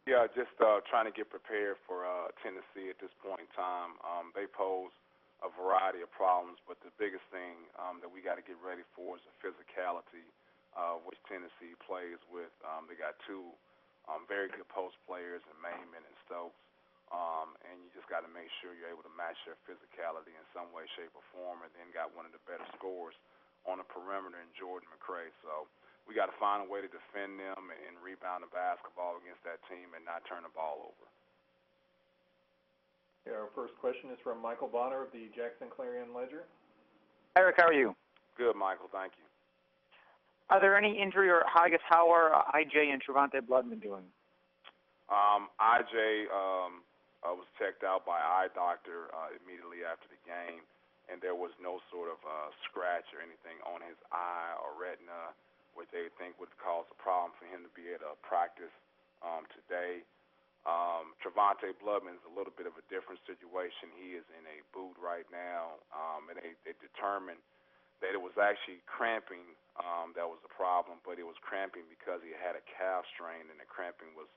Yeah, just trying to get prepared for Tennessee at this point in time. They pose a variety of problems, but the biggest thing that we got to get ready for is the physicality which Tennessee plays with. They got two very good post players in Mayman and Stokes, and you just got to make sure you're able to match their physicality in some way, shape, or form, and then got one of the better scorers on the perimeter in Jordan McCray. So we got to find a way to defend them and rebound the basketball against that team and not turn the ball over. Yeah, our first question is from Michael Bonner of the Jackson Clarion Ledger. Eric, how are you? Good, Michael. Thank you. Are there any injury, or I guess how are IJ and Trevante Bloodman doing? IJ was checked out by eye doctor immediately after the game, and there was no sort of scratch or anything on his eye or retina, which they think would cause a problem for him to be able to practice today. Trevante Bloodman is a little bit of a different situation. He is in a boot right now, and they determined that it was actually cramping that was the problem, but it was cramping because he had a calf strain, and the cramping was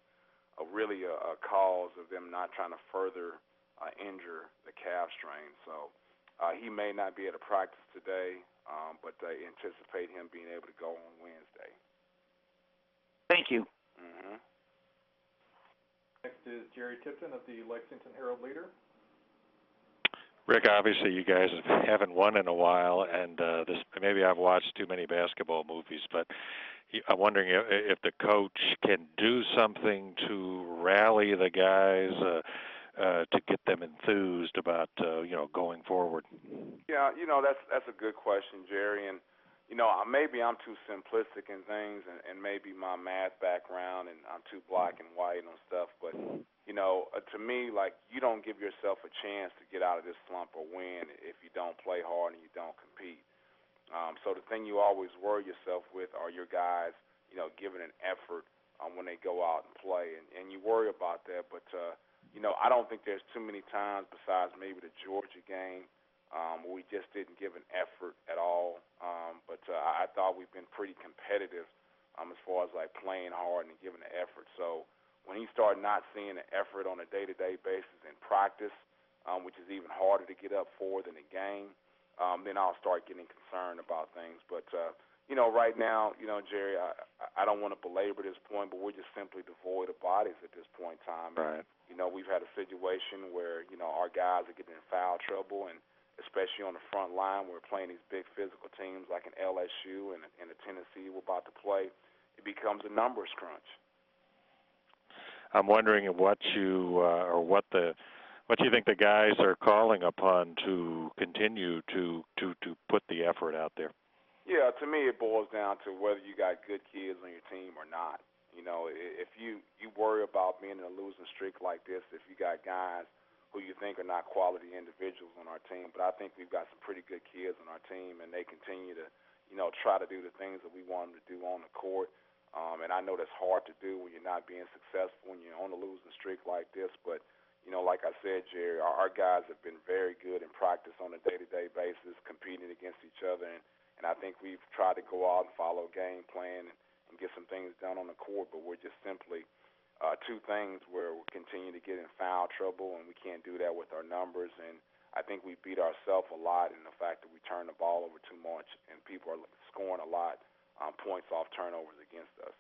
really a cause of them not trying to further injure the calf strain. So he may not be able to practice today, but they anticipate him being able to go on Wednesday. Thank you. Mm-hmm. Next is Jerry Tipton of the Lexington Herald-Leader. Rick, obviously you guys haven't won in a while, and maybe I've watched too many basketball movies, but I'm wondering if the coach can do something to rally the guys to get them enthused about going forward. Yeah, that's a good question, Jerry, and maybe I'm too simplistic in things, and maybe my math background, and I'm too black and white on stuff, but to me, like, you don't give yourself a chance to get out of this slump or win if you don't play hard and you don't compete. So the thing you always worry yourself with are your guys, giving an effort when they go out and play, and you worry about that. But I don't think there's too many times besides maybe the Georgia game where we just didn't give an effort at all. But I thought we've been pretty competitive as far as like playing hard and giving an effort. So when he started not seeing the effort on a day-to-day basis in practice, which is even harder to get up for than the game, then I'll start getting concerned about things. But, right now, Jerry, I don't want to belabor this point, but we're just simply devoid of bodies at this point in time. Right. We've had a situation where, our guys are getting in foul trouble, and especially on the front line, we're playing these big physical teams like an LSU and a Tennessee we're about to play. It becomes a numbers crunch. I'm wondering what you think the guys are calling upon to continue to put the effort out there. Yeah, to me it boils down to whether you got good kids on your team or not. If you worry about being in a losing streak like this, if you got guys who you think are not quality individuals on our team, but I think we've got some pretty good kids on our team, and they continue to, try to do the things that we want them to do on the court. And I know that's hard to do when you're not being successful, when you're on a losing streak like this. But, like I said, Jerry, our guys have been very good in practice on a day-to-day basis, competing against each other. And I think we've tried to go out and follow a game plan and get some things done on the court. But we're just simply two things where we continue to get in foul trouble, and we can't do that with our numbers. And I think we beat ourselves a lot in the fact that we turn the ball over too much, and people are scoring a lot points off turnovers against us.